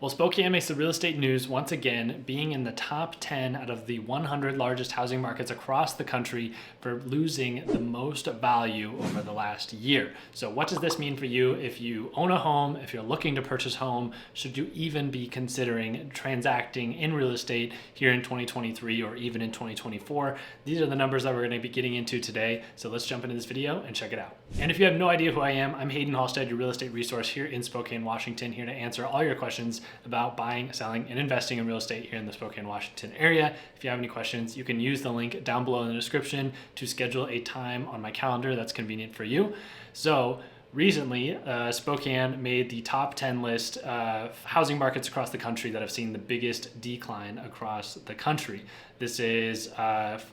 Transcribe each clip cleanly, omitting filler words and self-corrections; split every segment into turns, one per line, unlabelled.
Well, Spokane makes the real estate news once again, being in the top 10 out of the 100 largest housing markets across the country for losing the most value over the last year. So what does this mean for you if you own a home, if you're looking to purchase a home? Should you even be considering transacting in real estate here in 2023 or even in 2024? These are the numbers that we're going to be getting into today. So let's jump into this video and check it out. And if you have no idea who I am, I'm Haydn Halsted, your real estate resource here in Spokane, Washington, here to answer all your questions about buying, selling, and investing in real estate here in the Spokane, Washington area. If you have any questions, you can use the link down below in the description to schedule a time on my calendar that's convenient for you. So recently, Spokane made the top 10 list of housing markets across the country that have seen the biggest decline across the country. This is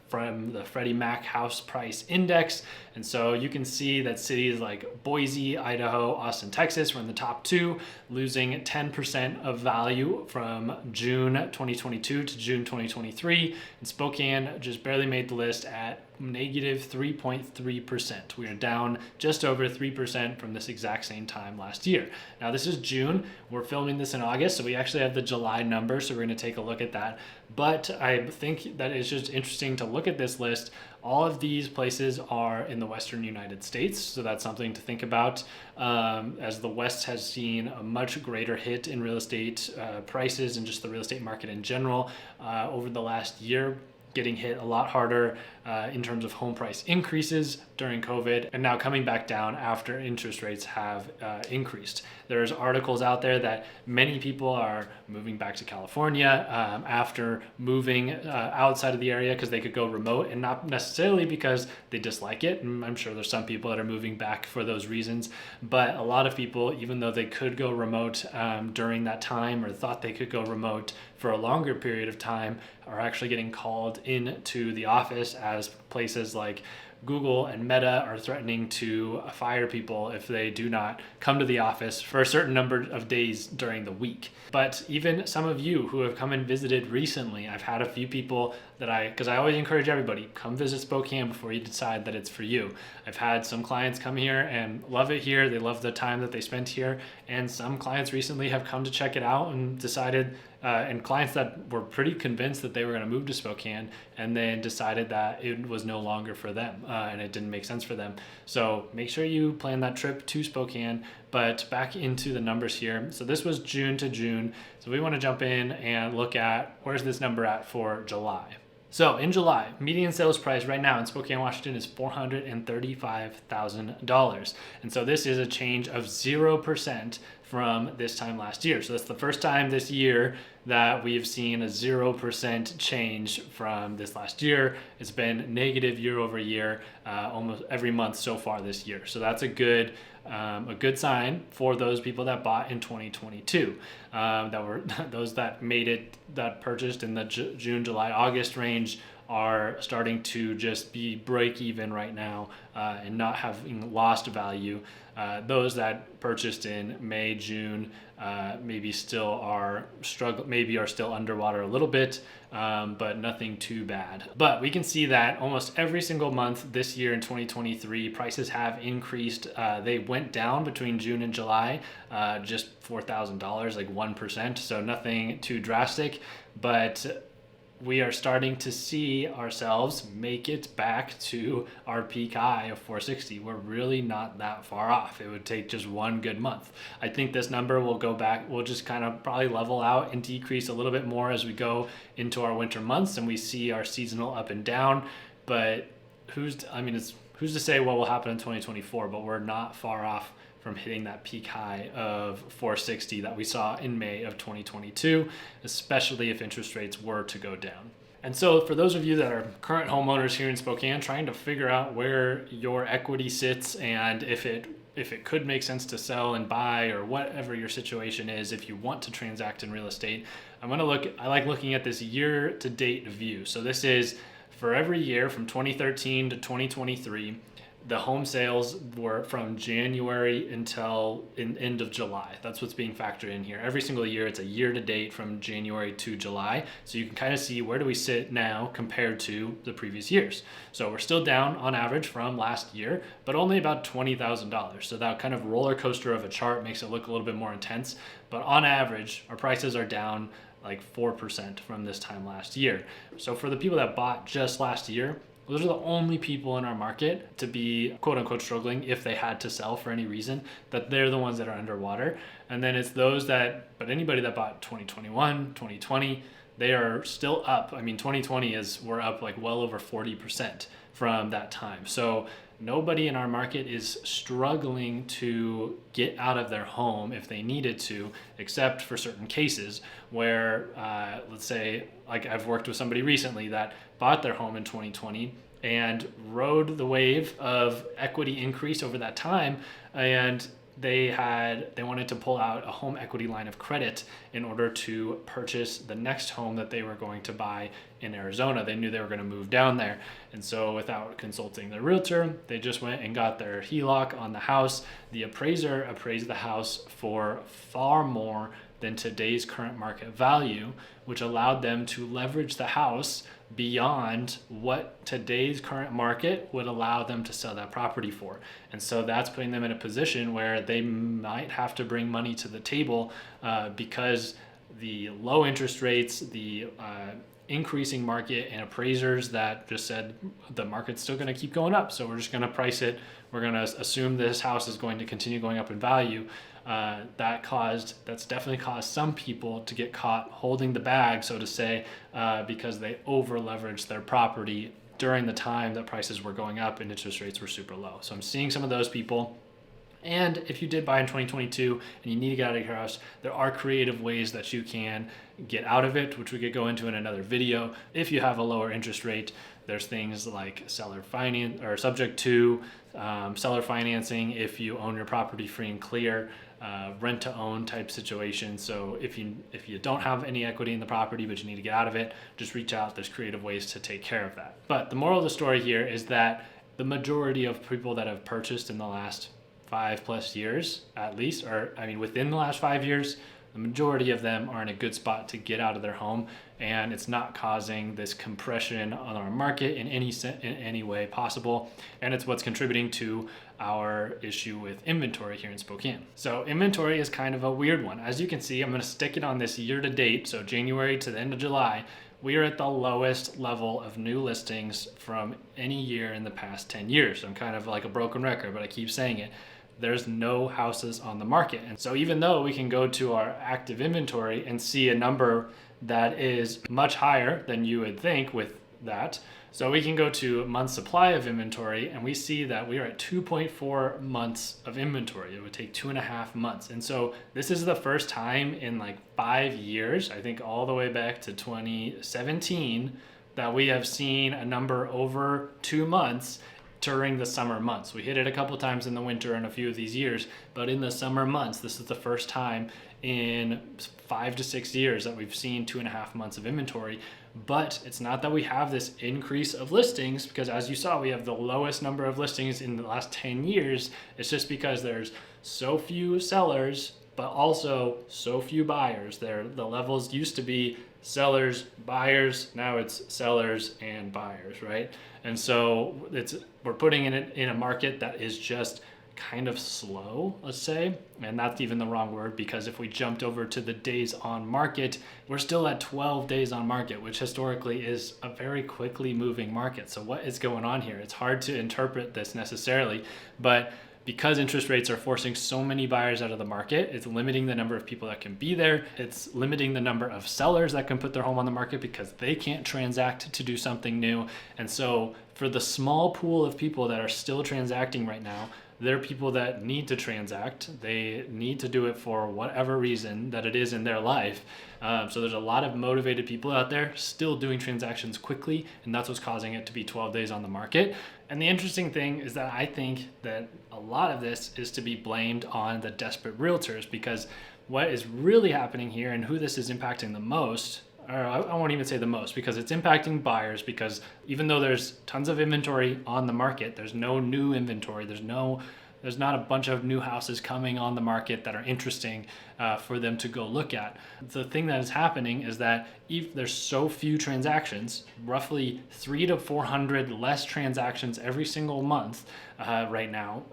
from the Freddie Mac House Price Index. And so you can see that cities like Boise, Idaho, Austin, Texas were in the top two, losing 10% of value from June 2022 to June 2023. And Spokane just barely made the list at negative 3.3%. We are down just over 3% from this exact same time last year. Now this is June. We're filming this in August, so we actually have the July numbers, so we're going to take a look at that. But I think that it's just interesting to look at this list. All of these places are in the Western United States, so that's something to think about, as the West has seen a much greater hit in real estate prices and just the real estate market in general over the last year, getting hit a lot harder in terms of home price increases during COVID, and now coming back down after interest rates have increased. There's articles out there that many people are moving back to California after moving outside of the area because they could go remote, and not necessarily because they dislike it. And I'm sure there's some people that are moving back for those reasons, but a lot of people, even though they could go remote during that time, or thought they could go remote for a longer period of time, are actually getting called into the office, as places like Google and Meta are threatening to fire people if they do not come to the office for a certain number of days during the week. But even some of you who have come and visited recently, I've had a few people that because I always encourage everybody, come visit Spokane before you decide that it's for you. I've had some clients come here and love it here. They love the time that they spent here. And some clients recently have come to check it out and decided, and clients that were pretty convinced that they were going to move to Spokane and then decided that it was no longer for them and it didn't make sense for them. So make sure you plan that trip to Spokane. But back into the numbers here. So this was June to June. So we want to jump in and look at where's this number at for July. So in July, median sales price right now in Spokane, Washington is $435,000. And so this is a change of 0% from this time last year. So that's the first time this year that we've seen a 0% change from this last year. It's been negative year over year, almost every month so far this year. So that's a good sign for those people that bought in 2022, that were those that made it, that purchased in the June, July, August range, are starting to just be break even right now and not having lost value. Those that purchased in May, June, maybe still are still underwater a little bit, but nothing too bad. But we can see that almost every single month this year in 2023, prices have increased. They went down between June and July, just $4,000, like 1%. So nothing too drastic, but we are starting to see ourselves make it back to our peak high of 460. We're really not that far off. It would take just one good month. I think this number will go back, we'll just kind of probably level out and decrease a little bit more as we go into our winter months and we see our seasonal up and down. But who's to say what will happen in 2024, but we're not far off from hitting that peak high of 460 that we saw in May of 2022, especially if interest rates were to go down. And so for those of you that are current homeowners here in Spokane, trying to figure out where your equity sits and if it could make sense to sell and buy, or whatever your situation is, if you want to transact in real estate, I like looking at this year to date view. So this is for every year from 2013 to 2023, the home sales were from January until end of July. That's what's being factored in here. Every single year, it's a year to date from January to July. So you can kind of see where do we sit now compared to the previous years. So we're still down on average from last year, but only about $20,000. So that kind of roller coaster of a chart makes it look a little bit more intense. But on average, our prices are down like 4% from this time last year. So for the people that bought just last year, those are the only people in our market to be quote unquote struggling if they had to sell for any reason, that they're the ones that are underwater. And then it's those that, but anybody that bought 2021, 2020, they are still up. I mean, 2020 we're up like well over 40% from that time. So nobody in our market is struggling to get out of their home if they needed to, except for certain cases where, let's say, like I've worked with somebody recently that bought their home in 2020 and rode the wave of equity increase over that time, and they wanted to pull out a home equity line of credit in order to purchase the next home that they were going to buy in Arizona. They knew they were going to move down there. And so without consulting their realtor, they just went and got their HELOC on the house. The appraiser appraised the house for far more than today's current market value, which allowed them to leverage the house beyond what today's current market would allow them to sell that property for. And so that's putting them in a position where they might have to bring money to the table because the low interest rates, the increasing market, and appraisers that just said the market's still going to keep going up, so we're just going to price it, we're going to assume this house is going to continue going up in value. That's definitely caused some people to get caught holding the bag, so to say, because they over leveraged their property during the time that prices were going up and interest rates were super low. So I'm seeing some of those people. And if you did buy in 2022 and you need to get out of your house, there are creative ways that you can get out of it, which we could go into in another video. If you have a lower interest rate, there's things like seller finance or subject to seller financing if you own your property free and clear, rent to own type situation. So if you don't have any equity in the property but you need to get out of it, just reach out. There's creative ways to take care of that. But the moral of the story here is that the majority of people that have purchased in the last 5+ years, at least, or I mean within the last 5 years, the majority of them are in a good spot to get out of their home, and it's not causing this compression on our market in any way possible. And it's what's contributing to our issue with inventory here in Spokane. So inventory is kind of a weird one. As you can see, I'm going to stick it on this year to date, so January to the end of July. We are at the lowest level of new listings from any year in the past 10 years. I'm kind of like a broken record, but I keep saying it. There's no houses on the market. And so even though we can go to our active inventory and see a number that is much higher than you would think with that, so we can go to month's supply of inventory and we see that we are at 2.4 months of inventory. It would take 2.5 months. And so this is the first time in like 5 years, I think all the way back to 2017, that we have seen a number over 2 months during the summer months. We hit it a couple times in the winter in a few of these years, but in the summer months, this is the first time in 5 to 6 years that we've seen 2.5 months of inventory. But it's not that we have this increase of listings, because as you saw, we have the lowest number of listings in the last 10 years. It's just because there's so few sellers, but also so few buyers. The levels used to be sellers, buyers, now it's sellers and buyers, right? And so we're putting it in a market that is just kind of slow, let's say, and that's even the wrong word, because if we jumped over to the days on market, we're still at 12 days on market, which historically is a very quickly moving market. So what is going on here? It's hard to interpret this necessarily, but because interest rates are forcing so many buyers out of the market, it's limiting the number of people that can be there. It's limiting the number of sellers that can put their home on the market because they can't transact to do something new. And so for the small pool of people that are still transacting right now, they're people that need to transact. They need to do it for whatever reason that it is in their life. So there's a lot of motivated people out there still doing transactions quickly, and that's what's causing it to be 12 days on the market. And the interesting thing is that I think that a lot of this is to be blamed on the desperate realtors, because what is really happening here and who this is impacting the most or I won't even say the most, because it's impacting buyers, because even though there's tons of inventory on the market, there's no new inventory. There's not a bunch of new houses coming on the market that are interesting for them to go look at. The thing that is happening is that if there's so few transactions, roughly 300 to 400 less transactions every single month right now,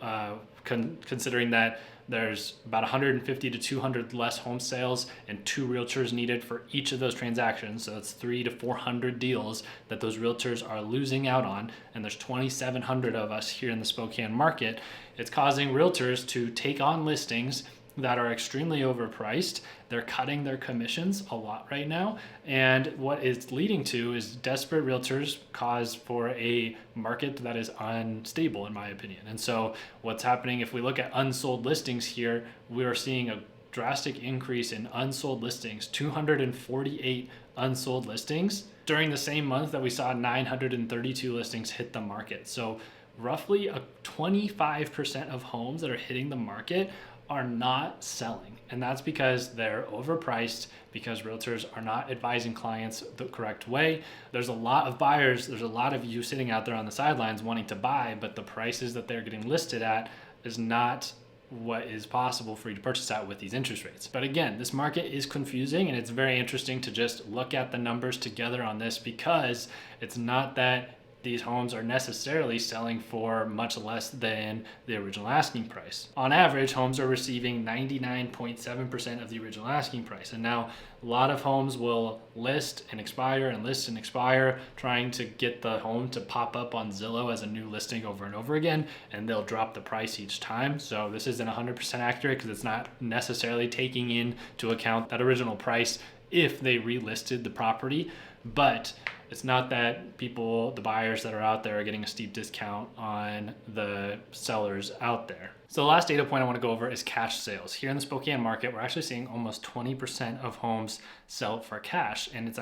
considering that there's about 150 to 200 less home sales and 2 realtors needed for each of those transactions. So that's 300 to 400 deals that those realtors are losing out on. And there's 2,700 of us here in the Spokane market. It's causing realtors to take on listings that are extremely overpriced. They're cutting their commissions a lot right now. And what it's leading to is desperate realtors cause for a market that is unstable, in my opinion. And so what's happening, if we look at unsold listings here, we are seeing a drastic increase in unsold listings, 248 unsold listings during the same month that we saw 932 listings hit the market. So roughly 25% of homes that are hitting the market are not selling. And that's because they're overpriced, because realtors are not advising clients the correct way. There's a lot of buyers, there's a lot of you sitting out there on the sidelines wanting to buy, but the prices that they're getting listed at is not what is possible for you to purchase at with these interest rates. But again, this market is confusing, and it's very interesting to just look at the numbers together on this, because it's not that these homes are necessarily selling for much less than the original asking price. On average, homes are receiving 99.7% of the original asking price. And now a lot of homes will list and expire and list and expire, trying to get the home to pop up on Zillow as a new listing over and over again, and they'll drop the price each time. So this isn't 100% accurate, because it's not necessarily taking into account that original price if they relisted the property. But it's not that the buyers that are out there are getting a steep discount on the sellers out there. So the last data point I want to go over is cash sales. Here in the Spokane market, we're actually seeing almost 20% of homes sell for cash. And it's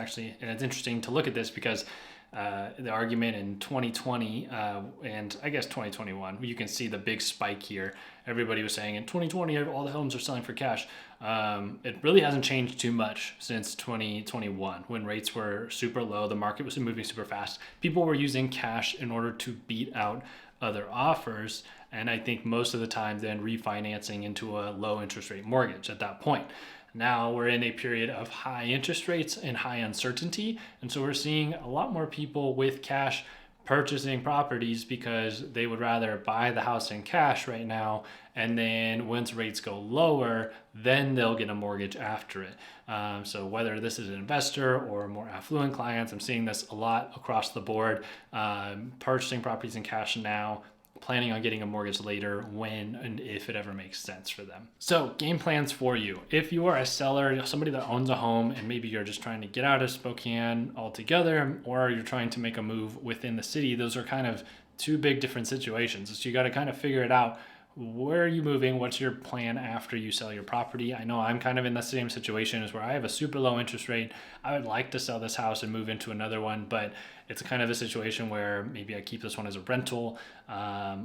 interesting to look at this, because the argument in 2020 and I guess 2021, you can see the big spike here. Everybody was saying in 2020, all the homes are selling for cash. It really hasn't changed too much since 2021, when rates were super low. The market was moving super fast. People were using cash in order to beat out other offers. And I think most of the time then refinancing into a low interest rate mortgage at that point. Now we're in a period of high interest rates and high uncertainty. And so we're seeing a lot more people with cash purchasing properties, because they would rather buy the house in cash right now, and then once rates go lower, then they'll get a mortgage after it. So whether this is an investor or more affluent clients, I'm seeing this a lot across the board, purchasing properties in cash now, planning on getting a mortgage later when and if it ever makes sense for them. So game plans for you. If you are a seller, somebody that owns a home, and maybe you're just trying to get out of Spokane altogether, or you're trying to make a move within the city, those are kind of two big different situations. So you got to kind of figure it out. Where are you moving? What's your plan after you sell your property? I know I'm kind of in the same situation as where I have a super low interest rate. I would like to sell this house and move into another one, but it's kind of a situation where maybe I keep this one as a rental,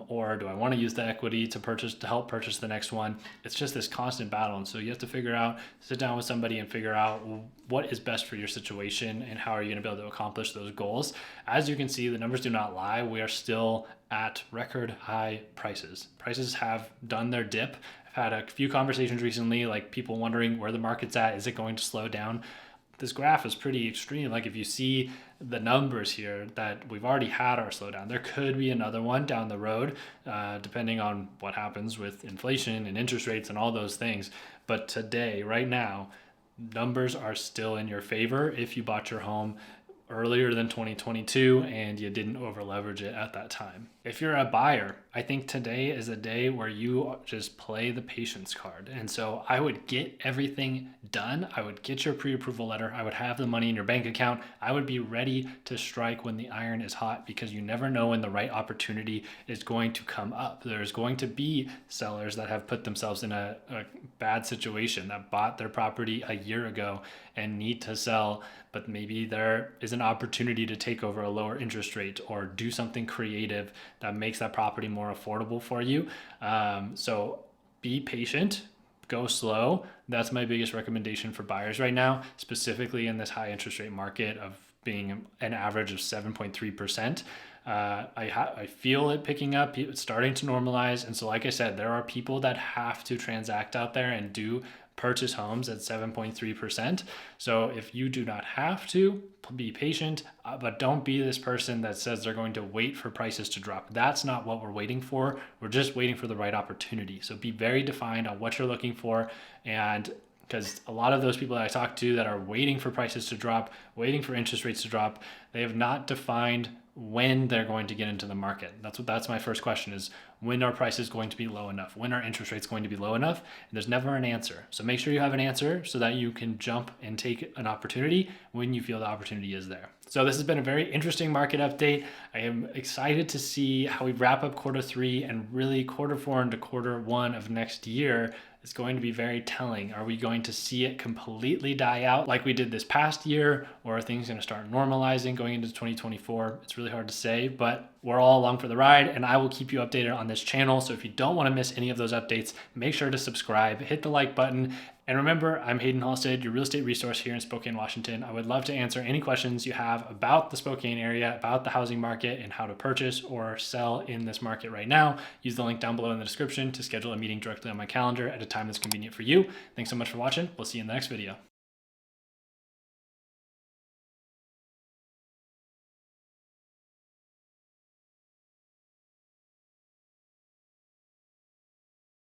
or do I want to use the equity to help purchase the next one? It's just this constant battle. And so you have to sit down with somebody and figure out what is best for your situation and how are you going to be able to accomplish those goals. As you can see, the numbers do not lie. We are still at record high prices. Prices have done their dip. I've had a few conversations recently, like people wondering where the market's at. Is it going to slow down? This graph is pretty extreme. Like if you see the numbers here, that we've already had our slowdown. There could be another one down the road, depending on what happens with inflation and interest rates and all those things. But today, right now, numbers are still in your favor if you bought your home earlier than 2022 and you didn't over leverage it at that time. If you're a buyer, I think today is a day where you just play the patience card. And so I would get everything done. I would get your pre-approval letter. I would have the money in your bank account. I would be ready to strike when the iron is hot, because you never know when the right opportunity is going to come up. There's going to be sellers that have put themselves in a bad situation, that bought their property a year ago and need to sell, but maybe there is an opportunity to take over a lower interest rate or do something creative that makes that property more affordable for you. So be patient, go slow. That's my biggest recommendation for buyers right now, specifically in this high interest rate market of being an average of 7.3%. I feel it picking up, it's starting to normalize. And so, like I said, there are people that have to transact out there and do purchase homes at 7.3%. So if you do not have to, be patient, but don't be this person that says they're going to wait for prices to drop. That's not what we're waiting for. We're just waiting for the right opportunity. So be very defined on what you're looking for. And because a lot of those people that I talk to that are waiting for prices to drop, waiting for interest rates to drop, they have not defined when they're going to get into the market. That's my first question is, when are prices going to be low enough? When are interest rates going to be low enough? And there's never an answer. So make sure you have an answer so that you can jump and take an opportunity when you feel the opportunity is there. So this has been a very interesting market update. I am excited to see how we wrap up quarter 3 and really quarter 4 into quarter 1 of next year. It's going to be very telling. Are we going to see it completely die out like we did this past year, or are things going to start normalizing going into 2024? It's really hard to say, but we're all along for the ride, and I will keep you updated on this channel. So if you don't want to miss any of those updates, make sure to subscribe, hit the like button. And remember, I'm Haydn Halsted, your real estate resource here in Spokane, Washington. I would love to answer any questions you have about the Spokane area, about the housing market, and how to purchase or sell in this market right now. Use the link down below in the description to schedule a meeting directly on my calendar at a time that's convenient for you. Thanks so much for watching. We'll see you in the next video.